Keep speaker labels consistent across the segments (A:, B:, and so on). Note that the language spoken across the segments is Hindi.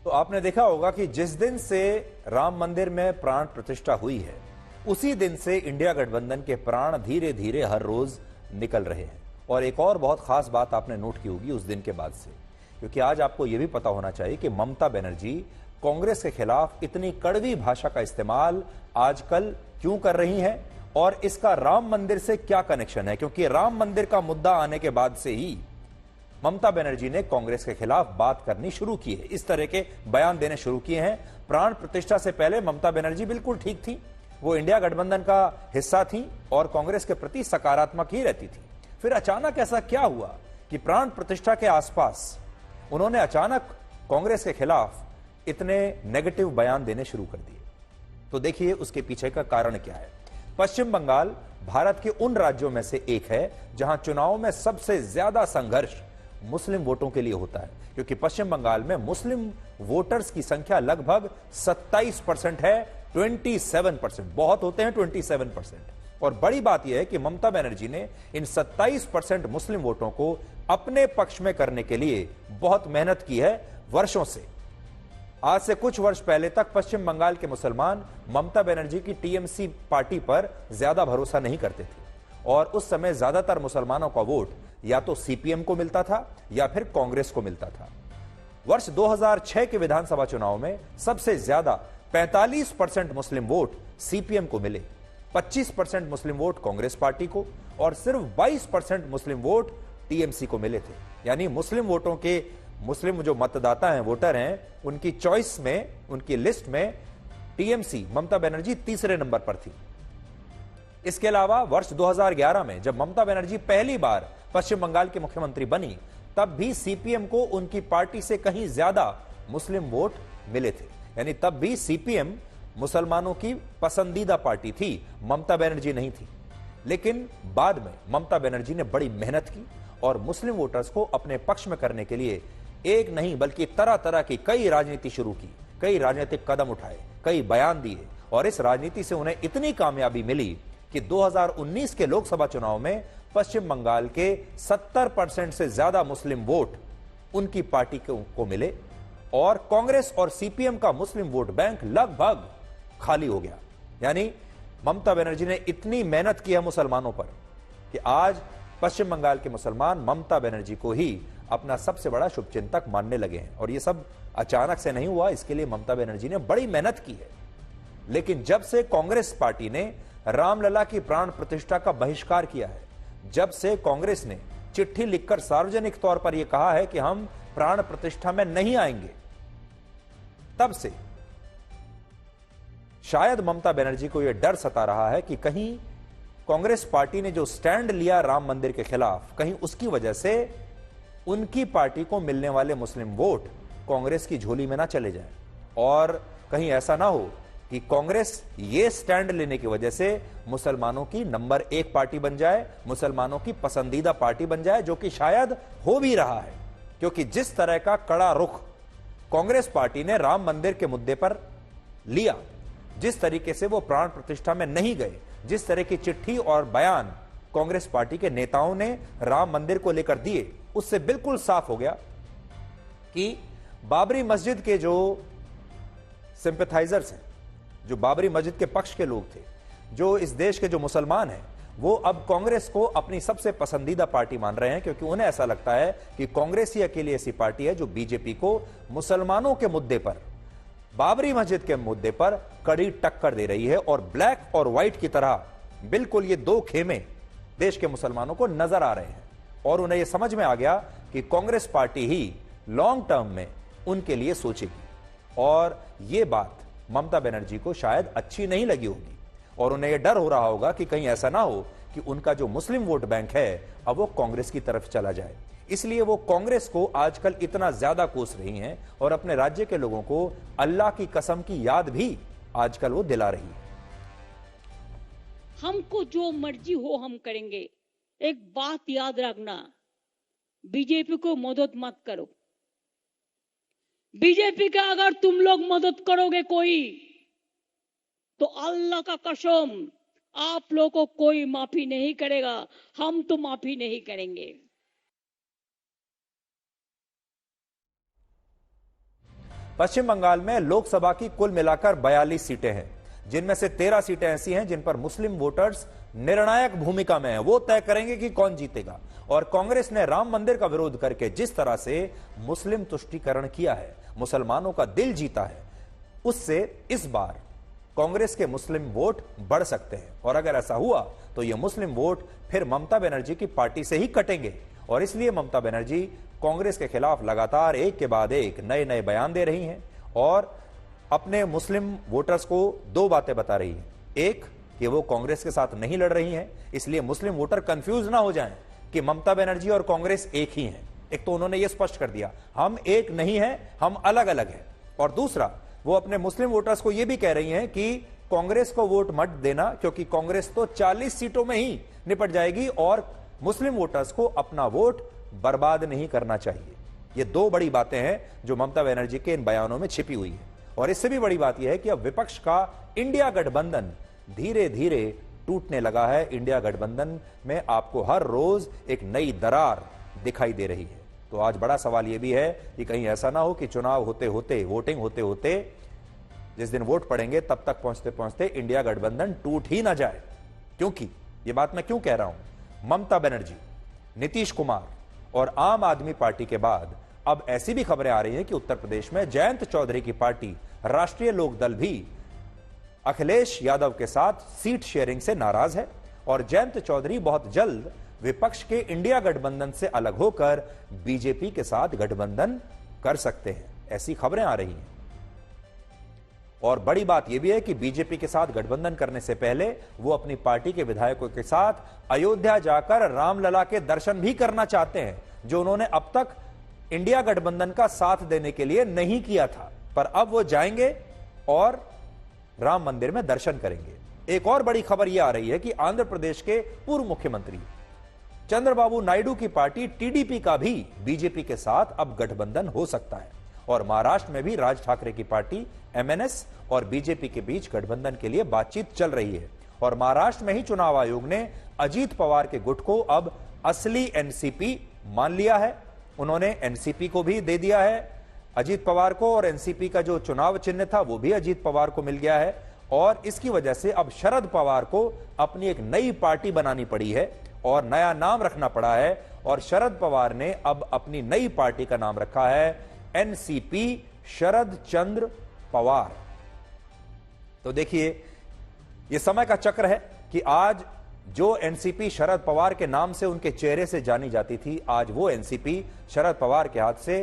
A: तो आपने देखा होगा कि जिस दिन से राम मंदिर में प्राण प्रतिष्ठा हुई है, उसी दिन से इंडिया गठबंधन के प्राण धीरे धीरे हर रोज निकल रहे हैं। और एक और बहुत खास बात आपने नोट की होगी उस दिन के बाद से, क्योंकि आज आपको यह भी पता होना चाहिए कि ममता बनर्जी कांग्रेस के खिलाफ इतनी कड़वी भाषा का इस्तेमाल आजकल क्यों कर रही हैं और इसका राम मंदिर से क्या कनेक्शन है। क्योंकि राम मंदिर का मुद्दा आने के बाद से ही ममता बनर्जी ने कांग्रेस के खिलाफ बात करनी शुरू की है, इस तरह के बयान देने शुरू किए हैं। प्राण प्रतिष्ठा से पहले ममता बनर्जी बिल्कुल ठीक थी, वो इंडिया गठबंधन का हिस्सा थी और कांग्रेस के प्रति सकारात्मक ही रहती थी। फिर अचानक ऐसा क्या हुआ कि प्राण प्रतिष्ठा के आसपास उन्होंने अचानक कांग्रेस के खिलाफ इतने नेगेटिव बयान देने शुरू कर दिए। तो देखिए उसके पीछे का कारण क्या है। पश्चिम बंगाल भारत के उन राज्यों में से एक है जहां चुनाव में सबसे ज्यादा संघर्ष मुस्लिम वोटों के लिए होता है, क्योंकि पश्चिम बंगाल में मुस्लिम वोटर्स की संख्या लगभग 27% है। 27% बहुत होते हैं 27%। और बड़ी बात यह है कि ममता बनर्जी ने इन 27% मुस्लिम वोटों को अपने पक्ष में करने के लिए बहुत मेहनत की है वर्षों से। आज से कुछ वर्ष पहले तक पश्चिम बंगाल के मुसलमान ममता बनर्जी की टीएमसी पार्टी पर ज्यादा भरोसा नहीं करते थे और उस समय ज्यादातर मुसलमानों का वोट या तो सीपीएम को मिलता था या फिर कांग्रेस को मिलता था। वर्ष 2006 के विधानसभा चुनाव में सबसे ज्यादा 45% मुस्लिम वोट सीपीएम को मिले, 25% मुस्लिम वोट कांग्रेस पार्टी को और सिर्फ 22% मुस्लिम वोट टीएमसी को मिले थे। यानी मुस्लिम वोटों के मुस्लिम जो मतदाता हैं, वोटर हैं, उनकी चॉइस में, उनकी लिस्ट में टीएमसी ममता बनर्जी तीसरे नंबर पर थी। इसके अलावा वर्ष 2011 में जब ममता बनर्जी पहली बार पश्चिम बंगाल के मुख्यमंत्री बनी, तब भी सीपीएम को उनकी पार्टी से कहीं ज्यादा मुस्लिम वोट मिले थे। यानी तब भी सीपीएम मुसलमानों की पसंदीदा पार्टी थी, ममता बनर्जी नहीं थी। लेकिन बाद में ममता बनर्जी ने बड़ी मेहनत की और मुस्लिम वोटर्स को अपने पक्ष में करने के लिए एक नहीं बल्कि तरह तरह की कई राजनीति शुरू की, कई राजनीतिक कदम उठाए, कई बयान दिए और इस राजनीति से उन्हें इतनी कामयाबी मिली कि 2019 के लोकसभा चुनाव में पश्चिम बंगाल के 70% से ज्यादा मुस्लिम वोट उनकी पार्टी को मिले और कांग्रेस और सीपीएम का मुस्लिम वोट बैंक लगभग खाली हो गया। यानी ममता बनर्जी ने इतनी मेहनत की है मुसलमानों पर कि आज पश्चिम बंगाल के मुसलमान ममता बनर्जी को ही अपना सबसे बड़ा शुभचिंतक मानने लगे हैं। और यह सब अचानक से नहीं हुआ, इसके लिए ममता बनर्जी ने बड़ी मेहनत की है। लेकिन जब से कांग्रेस पार्टी ने रामलला की प्राण प्रतिष्ठा का बहिष्कार किया है, जब से कांग्रेस ने चिट्ठी लिखकर सार्वजनिक तौर पर यह कहा है कि हम प्राण प्रतिष्ठा में नहीं आएंगे, तब से शायद ममता बनर्जी को यह डर सता रहा है कि कहीं कांग्रेस पार्टी ने जो स्टैंड लिया राम मंदिर के खिलाफ, कहीं उसकी वजह से उनकी पार्टी को मिलने वाले मुस्लिम वोट कांग्रेस की झोली में ना चले जाएं और कहीं ऐसा ना हो कि कांग्रेस ये स्टैंड लेने की वजह से मुसलमानों की नंबर 1 पार्टी बन जाए, मुसलमानों की पसंदीदा पार्टी बन जाए, जो कि शायद हो भी रहा है। क्योंकि जिस तरह का कड़ा रुख कांग्रेस पार्टी ने राम मंदिर के मुद्दे पर लिया, जिस तरीके से वो प्राण प्रतिष्ठा में नहीं गए, जिस तरह की चिट्ठी और बयान कांग्रेस पार्टी के नेताओं ने राम मंदिर को लेकर दिए, उससे बिल्कुल साफ हो गया कि बाबरी मस्जिद के जो सिंपैथाइजर्स हैं, जो बाबरी मस्जिद के पक्ष के लोग थे, जो इस देश के जो मुसलमान हैं, वो अब कांग्रेस को अपनी सबसे पसंदीदा पार्टी मान रहे हैं। क्योंकि उन्हें ऐसा लगता है कि कांग्रेस ही अकेली ऐसी पार्टी है जो बीजेपी को मुसलमानों के मुद्दे पर, बाबरी मस्जिद के मुद्दे पर कड़ी टक्कर दे रही है। और ब्लैक और व्हाइट की तरह बिल्कुल ये दो खेमे देश के मुसलमानों को नजर आ रहे हैं और उन्हें यह समझ में आ गया कि कांग्रेस पार्टी ही लॉन्ग टर्म में उनके लिए सोचेगी। और यह बात ममता बनर्जी को शायद अच्छी नहीं लगी होगी और उन्हें यह डर हो रहा होगा कि कहीं ऐसा ना हो कि उनका जो मुस्लिम वोट बैंक है अब वो कांग्रेस की तरफ चला जाए। इसलिए वो कांग्रेस को आजकल इतना ज्यादा कोस रही हैं और अपने राज्य के लोगों को अल्लाह की कसम की याद भी आजकल वो दिला रही है।
B: हमको जो मर्जी हो हम करेंगे। एक बात याद रखना, बीजेपी को मदद मत करो। बीजेपी का अगर तुम लोग मदद करोगे कोई, तो अल्लाह का कसम आप लोगों को कोई माफी नहीं करेगा, हम तो माफी नहीं करेंगे।
A: पश्चिम बंगाल में लोकसभा की कुल मिलाकर 42 सीटें हैं, जिनमें से 13 सीटें ऐसी हैं जिन पर मुस्लिम वोटर्स निर्णायक भूमिका में हैं। वो तय करेंगे कि कौन जीतेगा। और कांग्रेस ने राम मंदिर का विरोध करके जिस तरह से मुस्लिम तुष्टीकरण किया है, मुसलमानों का दिल जीता है, उससे इस बार कांग्रेस के मुस्लिम वोट बढ़ सकते हैं। और अगर ऐसा हुआ तो ये मुस्लिम वोट फिर ममता बनर्जी की पार्टी से ही कटेंगे। और इसलिए ममता बनर्जी कांग्रेस के खिलाफ लगातार एक के बाद एक नए नए बयान दे रही हैं और अपने मुस्लिम वोटर्स को दो बातें बता रही हैं। एक, कि वो कांग्रेस के साथ नहीं लड़ रही हैं, इसलिए मुस्लिम वोटर कंफ्यूज ना हो जाएं कि ममता बनर्जी और कांग्रेस एक ही हैं। एक तो उन्होंने ये स्पष्ट कर दिया, हम एक नहीं हैं, हम अलग अलग हैं। और दूसरा, वो अपने मुस्लिम वोटर्स को यह भी कह रही हैं कि कांग्रेस को वोट मत देना, क्योंकि कांग्रेस तो 40 सीटों में ही निपट जाएगी और मुस्लिम वोटर्स को अपना वोट बर्बाद नहीं करना चाहिए। ये दो बड़ी बातें हैं जो ममता बनर्जी के इन बयानों में छिपी हुई है। और इससे भी बड़ी बात यह है कि अब विपक्ष का इंडिया गठबंधन धीरे धीरे टूटने लगा है। इंडिया गठबंधन में आपको हर रोज एक नई दरार दिखाई दे रही है। तो आज बड़ा सवाल यह भी है कि कहीं ऐसा ना हो कि चुनाव होते होते, वोटिंग होते होते, जिस दिन वोट पड़ेंगे तब तक पहुंचते पहुंचते इंडिया गठबंधन टूट ही ना जाए। क्योंकि यह बात मैं क्यों कह रहा हूं, ममता बनर्जी, नीतीश कुमार और आम आदमी पार्टी के बाद अब ऐसी भी खबरें आ रही हैं कि उत्तर प्रदेश में जयंत चौधरी की पार्टी राष्ट्रीय लोकदल भी अखिलेश यादव के साथ सीट शेयरिंग से नाराज है और जयंत चौधरी बहुत जल्द विपक्ष के इंडिया गठबंधन से अलग होकर बीजेपी के साथ गठबंधन कर सकते हैं। ऐसी खबरें आ रही हैं। और बड़ी बात यह भी है कि बीजेपी के साथ गठबंधन करने से पहले वो अपनी पार्टी के विधायकों के साथ अयोध्या जाकर रामलला के दर्शन भी करना चाहते हैं, जो उन्होंने अब तक इंडिया गठबंधन का साथ देने के लिए नहीं किया था। पर अब वो जाएंगे और राम मंदिर में दर्शन करेंगे। एक और बड़ी खबर यह आ रही है कि आंध्र प्रदेश के पूर्व मुख्यमंत्री चंद्रबाबू नायडू की पार्टी टीडीपी का भी बीजेपी के साथ अब गठबंधन हो सकता है। और महाराष्ट्र में भी राज ठाकरे की पार्टी एमएनएस और बीजेपी के बीच गठबंधन के लिए बातचीत चल रही है। और महाराष्ट्र में ही चुनाव आयोग ने अजीत पवार के गुट को अब असली एनसीपी मान लिया है। उन्होंने एनसीपी को भी दे दिया है अजीत पवार को, और एनसीपी का जो चुनाव चिन्ह था वो भी अजीत पवार को मिल गया है। और इसकी वजह से अब शरद पवार को अपनी एक नई पार्टी बनानी पड़ी है और नया नाम रखना पड़ा है। और शरद पवार ने अब अपनी नई पार्टी का नाम रखा है एनसीपी शरद चंद्र पवार। तो देखिए, यह समय का चक्र है कि आज जो एनसीपी शरद पवार के नाम से उनके चेहरे से जानी जाती थी, आज वो एनसीपी शरद पवार के हाथ से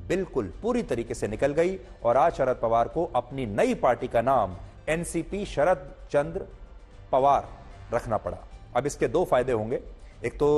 A: बिल्कुल पूरी तरीके से निकल गई और आज शरद पवार को अपनी नई पार्टी का नाम एनसीपी शरद चंद्र पवार रखना पड़ा। अब इसके दो फायदे होंगे। एक तो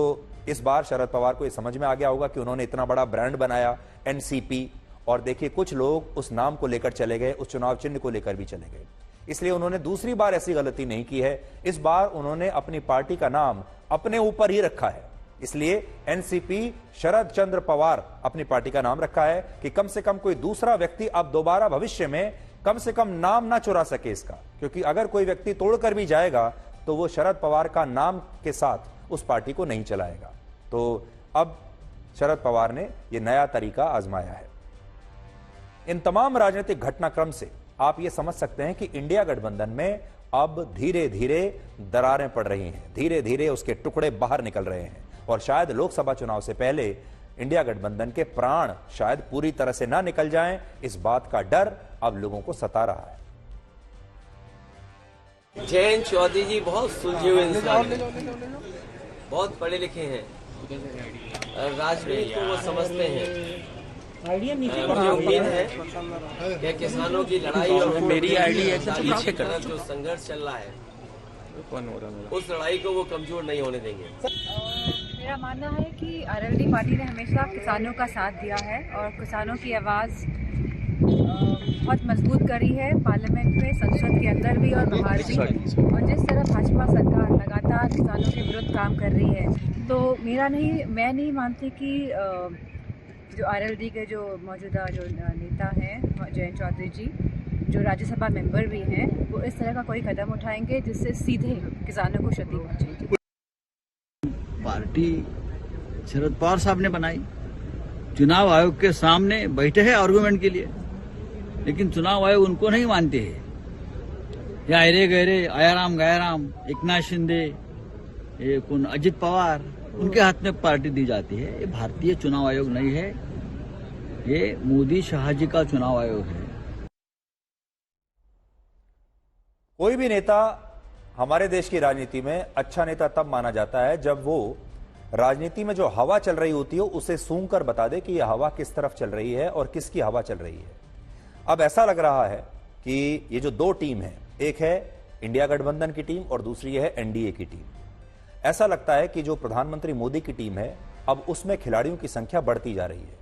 A: इस बार शरद पवार को यह समझ में आ गया होगा कि उन्होंने इतना बड़ा ब्रांड बनाया एनसीपी, और देखिए कुछ लोग उस नाम को लेकर चले गए, उस चुनाव चिन्ह को लेकर भी चले गए। इसलिए उन्होंने दूसरी बार ऐसी गलती नहीं की है। इस बार उन्होंने अपनी पार्टी का नाम अपने ऊपर ही रखा है। इसलिए एनसीपी शरद चंद्र पवार अपनी पार्टी का नाम रखा है कि कम से कम कोई दूसरा व्यक्ति अब दोबारा भविष्य में कम से कम नाम ना चुरा सके इसका। क्योंकि अगर कोई व्यक्ति तोड़कर भी जाएगा तो वो शरद पवार का नाम के साथ उस पार्टी को नहीं चलाएगा। तो अब शरद पवार ने यह नया तरीका आजमाया है। इन तमाम राजनीतिक घटनाक्रम से आप यह समझ सकते हैं कि इंडिया गठबंधन में अब धीरे धीरे दरारें पड़ रही हैं, धीरे धीरे उसके टुकड़े बाहर निकल रहे हैं और शायद लोकसभा चुनाव से पहले इंडिया गठबंधन के प्राण शायद पूरी तरह से ना निकल जाएं, इस बात का डर अब लोगों को सता रहा है।
C: जयंत चौधरी जी बहुत सुलझे हुए इंसान हैं, बहुत पढ़े लिखे हैं, राजनीति को वो समझते हैं। मुझे उम्मीद है कि किसानों की लड़ाई और
D: मेरी आईडी पीछे कर
C: जो संघर्ष चल रहा है उस लड़ाई को वो कमजोर नहीं होने देंगे।
E: मेरा मानना है कि आरएलडी पार्टी ने हमेशा किसानों का साथ दिया है और किसानों की आवाज़ बहुत मजबूत करी है पार्लियामेंट में, संसद के अंदर भी और बाहर भी। और जिस तरह भाजपा सरकार लगातार किसानों के विरुद्ध काम कर रही है, तो मैं नहीं मानती कि जो आरएलडी के जो मौजूदा जो नेता हैं जयंत चौधरी जी, जो राज्यसभा मेंबर भी हैं, वो इस तरह का कोई कदम उठाएंगे जिससे सीधे किसानों को क्षति पहुंचेगी।
D: पार्टी शरद पवार साहब ने बनाई, चुनाव आयोग के सामने बैठे हैं आर्गुमेंट के लिए। लेकिन चुनाव आयोग उनको नहीं मानते हैं। ये आयरे गहरे, आयाराम गायाराम, एकनाथ शिंदे, ये कौन अजित पवार, उनके हाथ में पार्टी दी जाती है। ये भारतीय चुनाव आयोग नहीं है, ये मोदी शाह जी का चुनाव आयोग है।
A: कोई भी नेता हमारे देश की राजनीति में अच्छा नेता तब माना जाता है जब वो राजनीति में जो हवा चल रही होती है उसे सूंघ कर बता दे कि यह हवा किस तरफ चल रही है और किसकी हवा चल रही है। अब ऐसा लग रहा है कि ये जो दो टीम है, एक है इंडिया गठबंधन की टीम और दूसरी है एनडीए की टीम। ऐसा लगता है कि जो प्रधानमंत्री मोदी की टीम है अब उसमें खिलाड़ियों की संख्या बढ़ती जा रही है।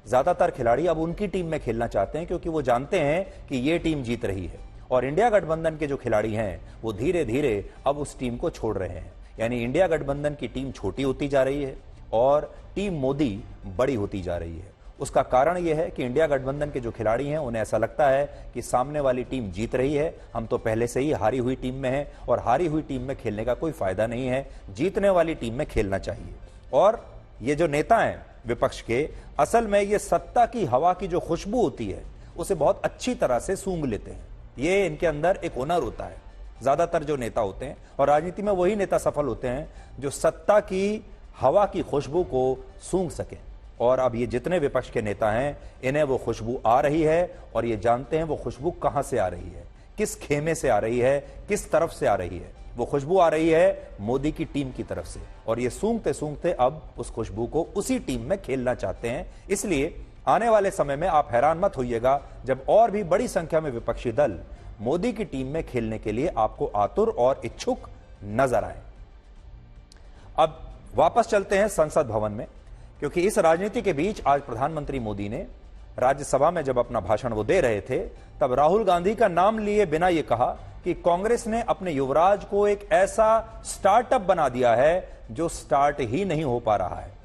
A: ज्यादातर खिलाड़ी अब उनकी टीम में खेलना चाहते हैं क्योंकि वो जानते हैं कि ये टीम जीत रही है, और इंडिया गठबंधन के जो खिलाड़ी हैं वो धीरे धीरे अब उस टीम को छोड़ रहे हैं। यानी इंडिया गठबंधन की टीम छोटी होती जा रही है और टीम मोदी बड़ी होती जा रही है। उसका कारण यह है कि इंडिया गठबंधन के जो खिलाड़ी हैं उन्हें ऐसा लगता है कि सामने वाली टीम जीत रही है, हम तो पहले से ही हारी हुई टीम में हैं और हारी हुई टीम में खेलने का कोई फायदा नहीं है, जीतने वाली टीम में खेलना चाहिए। और ये जो नेता हैं विपक्ष के, असल में ये सत्ता की हवा की जो खुशबू होती है उसे बहुत अच्छी तरह से सूंघ लेते हैं। ये इनके अंदर एक हुनर होता है। ज्यादातर जो नेता होते हैं, और राजनीति में वही नेता सफल होते हैं जो सत्ता की हवा की खुशबू को सूंघ सके। और अब ये जितने विपक्ष के नेता हैं इन्हें वो खुशबू आ रही है और ये जानते हैं वो खुशबू कहां से आ रही है, किस खेमे से आ रही है, किस तरफ से आ रही है। वो खुशबू आ रही है मोदी की टीम की तरफ से, और ये सूंघते सूंघते अब उस खुशबू को उसी टीम में खेलना चाहते हैं। इसलिए आने वाले समय में आप हैरान मत होइएगा जब और भी बड़ी संख्या में विपक्षी दल मोदी की टीम में खेलने के लिए आपको आतुर और इच्छुक नजर आए। अब वापस चलते हैं संसद भवन में, क्योंकि इस राजनीति के बीच आज प्रधानमंत्री मोदी ने राज्यसभा में जब अपना भाषण वो दे रहे थे तब राहुल गांधी का नाम लिए बिना ये कहा कि कांग्रेस ने अपने युवराज को एक ऐसा स्टार्टअप बना दिया है जो स्टार्ट ही नहीं हो पा रहा है।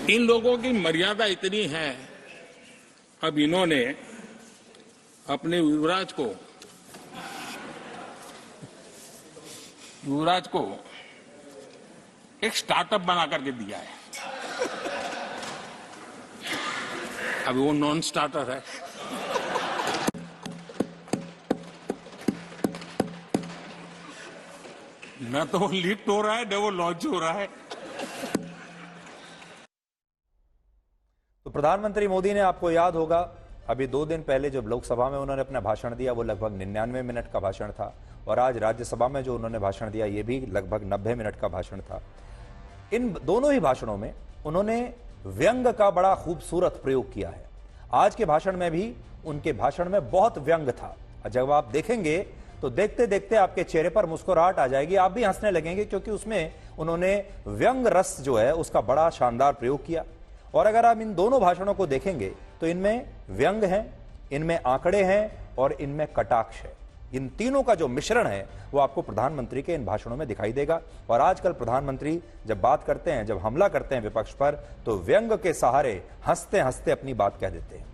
F: इन लोगों की मर्यादा इतनी है, अब इन्होंने अपने युवराज को एक स्टार्टअप बना करके दिया है। अब वो नॉन स्टार्टर है। न तो वो लिफ्ट हो रहा है न वो लॉन्च हो रहा है।
A: तो प्रधानमंत्री मोदी ने, आपको याद होगा, अभी 2 दिन पहले जब लोकसभा में उन्होंने अपना भाषण दिया वो लगभग 99 मिनट का भाषण था, और आज राज्यसभा में जो उन्होंने भाषण दिया ये भी लगभग 90 मिनट का भाषण था। इन दोनों ही भाषणों में उन्होंने व्यंग का बड़ा खूबसूरत प्रयोग किया है। आज के भाषण में भी उनके भाषण में बहुत व्यंग था। जब आप देखेंगे तो देखते देखते आपके चेहरे पर मुस्कुराहट आ जाएगी, आप भी हंसने लगेंगे, क्योंकि उसमें उन्होंने व्यंग रस जो है उसका बड़ा शानदार प्रयोग किया। और अगर आप इन दोनों भाषणों को देखेंगे तो इनमें व्यंग है, इनमें आंकड़े हैं और इनमें कटाक्ष है। इन तीनों का जो मिश्रण है वो आपको प्रधानमंत्री के इन भाषणों में दिखाई देगा। और आजकल प्रधानमंत्री जब बात करते हैं, जब हमला करते हैं विपक्ष पर, तो व्यंग के सहारे हंसते हंसते अपनी बात कह देते हैं।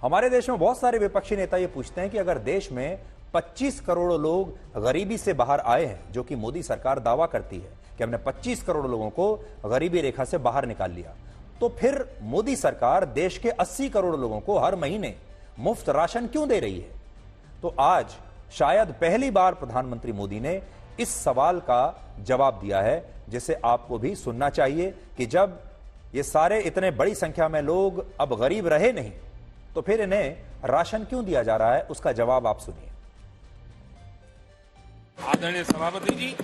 A: हमारे देश में बहुत सारे विपक्षी नेता ये पूछते हैं कि अगर देश में 25 करोड़ लोग गरीबी से बाहर आए हैं, जो कि मोदी सरकार दावा करती है कि हमने 25 करोड़ लोगों को गरीबी रेखा से बाहर निकाल लिया, तो फिर मोदी सरकार देश के 80 करोड़ लोगों को हर महीने मुफ्त राशन क्यों दे रही है? तो आज शायद पहली बार प्रधानमंत्री मोदी ने इस सवाल का जवाब दिया है, जिसे आपको भी सुनना चाहिए कि जब ये सारे इतने बड़ी संख्या में लोग अब गरीब रहे नहीं तो फिर इन्हें राशन क्यों दिया जा रहा है, उसका जवाब आप सुनिए।
F: आदरणीय सभापति जी,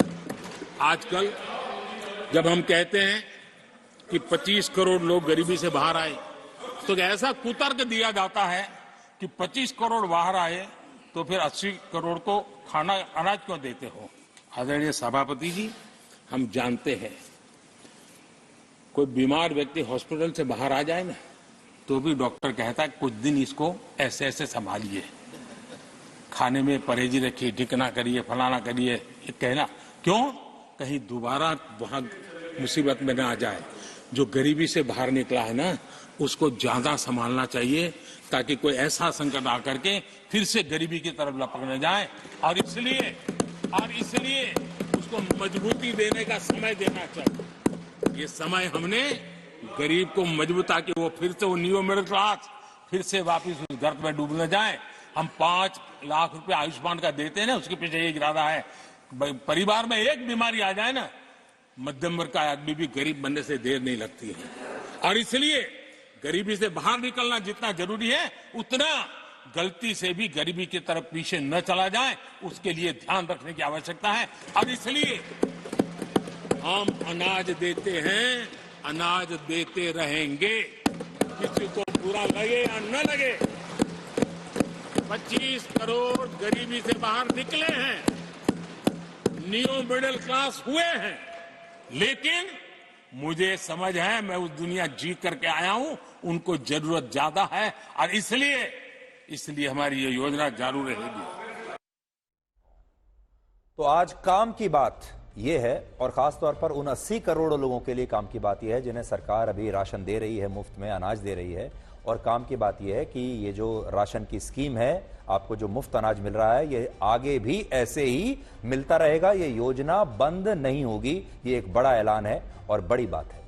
F: आजकल जब हम कहते हैं कि 25 करोड़ लोग गरीबी से बाहर आए, तो ऐसा कुतर्क दिया जाता है कि 25 करोड़ बाहर आए तो फिर 80 करोड़ को खाना अनाज क्यों देते हो? आदरणीय सभापति जी, हम जानते हैं कोई बीमार व्यक्ति हॉस्पिटल से बाहर आ जाए ना, तो भी डॉक्टर कहता है कुछ दिन इसको ऐसे ऐसे संभालिए, खाने में परहेजी रखिए, ढिकना करिए, फलाना करिए। ये कहना क्यों? कहीं दोबारा वहां मुसीबत में ना आ जाए। जो गरीबी से बाहर निकला है ना, उसको ज्यादा संभालना चाहिए, ताकि कोई ऐसा संकट आकर के फिर से गरीबी की तरफ लपक न जाए। और इसलिए उसको मजबूती देने का समय देना चाहिए। ये समय हमने गरीब को मजबूत, ताकि वो फिर से वो न्यू मिडिल क्लास फिर से वापस उस गर्त में डूब न जाए। हम 5 लाख रुपए आयुष्मान का देते हैं ना, उसके पीछे ये इरादा है। परिवार में एक बीमारी आ जाए ना, मध्यम वर्ग का आदमी भी गरीब बनने से देर नहीं लगती है। और इसलिए गरीबी से बाहर निकलना जितना जरूरी है, उतना गलती से भी गरीबी की तरफ पीछे न चला जाए, उसके लिए ध्यान रखने की आवश्यकता है। और इसलिए हम अनाज देते हैं, अनाज देते रहेंगे, किसी को बुरा लगे या न लगे। 25 करोड़ गरीबी से बाहर निकले हैं, न्यू मिडिल क्लास हुए हैं, लेकिन मुझे समझ है, मैं उस दुनिया जी करके आया हूं, उनको जरूरत ज्यादा है और इसलिए हमारी ये योजना जारी रहेगी।
A: तो आज काम की बात यह है, और खासतौर पर उन 80 करोड़ लोगों के लिए काम की बात यह है जिन्हें सरकार अभी राशन दे रही है, मुफ्त में अनाज दे रही है। और काम की बात यह है कि ये जो राशन की स्कीम है, आपको जो मुफ्त अनाज मिल रहा है, ये आगे भी ऐसे ही मिलता रहेगा। ये योजना बंद नहीं होगी। ये एक बड़ा ऐलान है और बड़ी बात है।